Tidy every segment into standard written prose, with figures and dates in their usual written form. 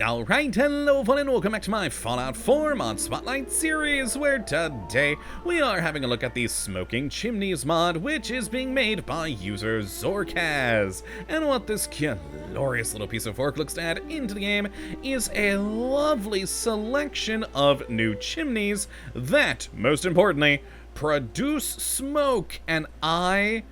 Alright, hello fun and welcome back to my Fallout 4 mod Spotlight series, where today we are having a look at the Smoking Chimneys mod, which is being made by user Zorkaz. And what this glorious little piece of work looks to add into the game is a lovely selection of new chimneys that, most importantly, produce smoke. And I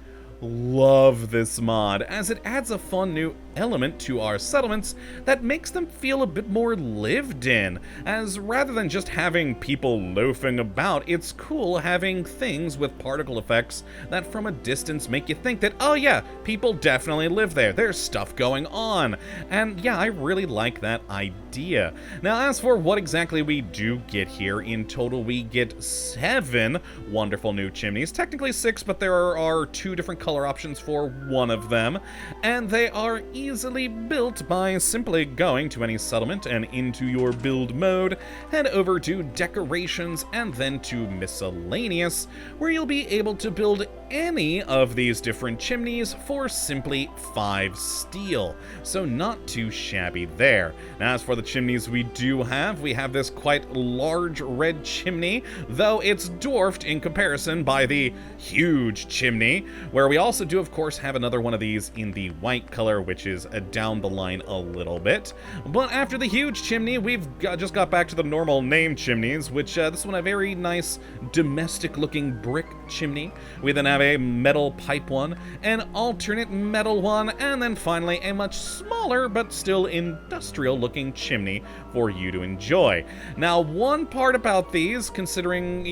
love this mod, as it adds a fun new element to our settlements that makes them feel a bit more lived in, as rather than just having people loafing about, it's cool having things with particle effects that from a distance make you think that, oh yeah, people definitely live there, there's stuff going on. And yeah, I really like that idea. Now, as for what exactly we do get here, in total we get 7 wonderful new chimneys, technically 6, but there are 2 different color options for one of them, and they are easily built by simply going to any settlement and into your build mode, head over to decorations and then to miscellaneous, where you'll be able to build any of these different chimneys for simply 5 steel, so not too shabby there. Now, as for the chimneys we have this quite large red chimney, though it's dwarfed in comparison by the huge chimney, where we also do of course have another one of these in the white color, which is down the line a little bit. But after the huge chimney, we've just got back to the normal name chimneys, which this one a very nice domestic looking brick chimney. We then have a metal pipe one, an alternate metal one, and then finally a much smaller but still industrial looking chimney for you to enjoy. Now, one part about these, considering,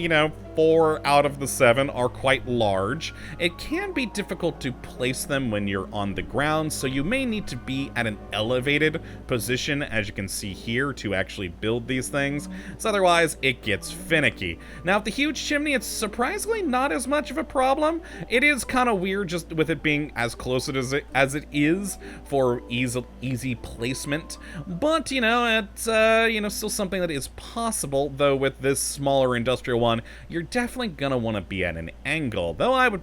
4 out of the 7 are quite large, it can be difficult to place them when you're on the ground, so you may need to be at an elevated position, as you can see here, to actually build these things, so otherwise it gets finicky. Now, with the huge chimney, it's surprisingly not as much of a problem. It is kind of weird just with it being as close as it is for easy placement, but, it's, still something that is possible, though with this smaller industrial one, you're definitely gonna want to be at an angle, though I would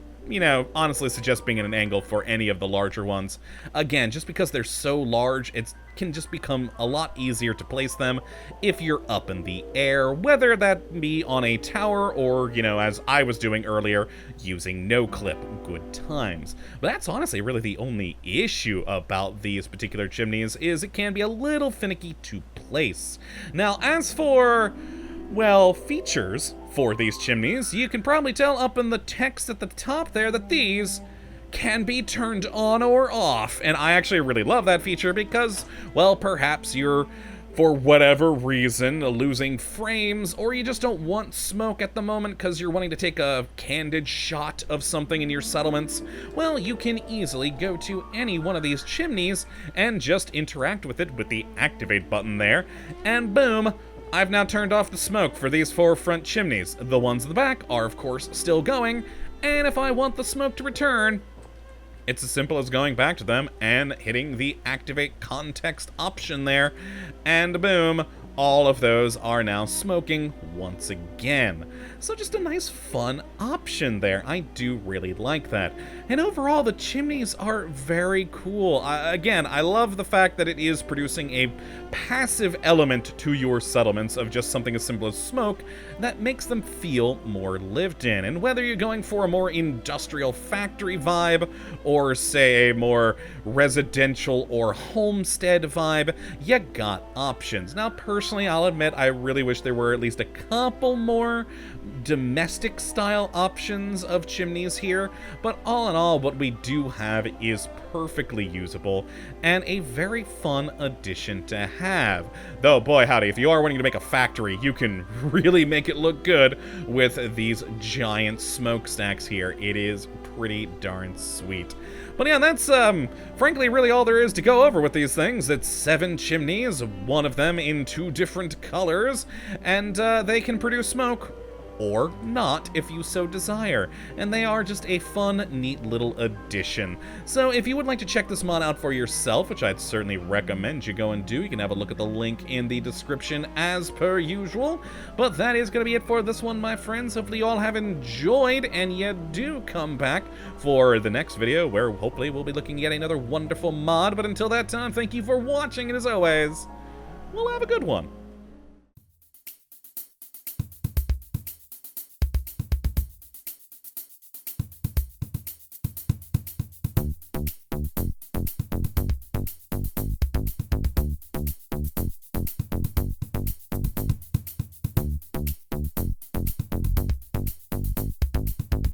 honestly suggest being at an angle for any of the larger ones. Again, just because they're so large, it can just become a lot easier to place them if you're up in the air, whether that be on a tower or, as I was doing earlier, using no-clip. Good times. But that's honestly really the only issue about these particular chimneys, is it can be a little finicky to place. Now, as for, well, features for these chimneys, you can probably tell up in the text at the top there that these can be turned on or off, and I actually really love that feature because, well, perhaps you're, for whatever reason, losing frames, or you just don't want smoke at the moment because you're wanting to take a candid shot of something in your settlements. Well, you can easily go to any one of these chimneys and just interact with it with the activate button there, and boom, I've now turned off the smoke for these 4 front chimneys. The ones in the back are, of course, still going, and if I want the smoke to return, it's as simple as going back to them and hitting the activate context option there, and boom, all of those are now smoking once again. So just a nice fun option there. I do really like that. And overall, the chimneys are very cool. Again, I love the fact that it is producing a passive element to your settlements of just something as simple as smoke that makes them feel more lived in. And whether you're going for a more industrial factory vibe, or say a more residential or homestead vibe, you got options. Now, personally, I'll admit I really wish there were at least a couple more domestic style options of chimneys here, but all in all, what we do have is perfectly usable and a very fun addition to have. Though, boy howdy, if you are wanting to make a factory, you can really make it look good with these giant smokestacks here. It is pretty darn sweet. But yeah, that's, frankly, really all there is to go over with these things. It's 7 chimneys, one of them in 2 different colors, and they can produce smoke, or not if you so desire, and they are just a fun, neat little addition. So if you would like to check this mod out for yourself, which I'd certainly recommend you go and do, you can have a look at the link in the description as per usual. But that is going to be it for this one, my friends. Hopefully you all have enjoyed, and you do come back for the next video, where hopefully we'll be looking at another wonderful mod. But until that time, thank you for watching, and as always, Well, have a good one.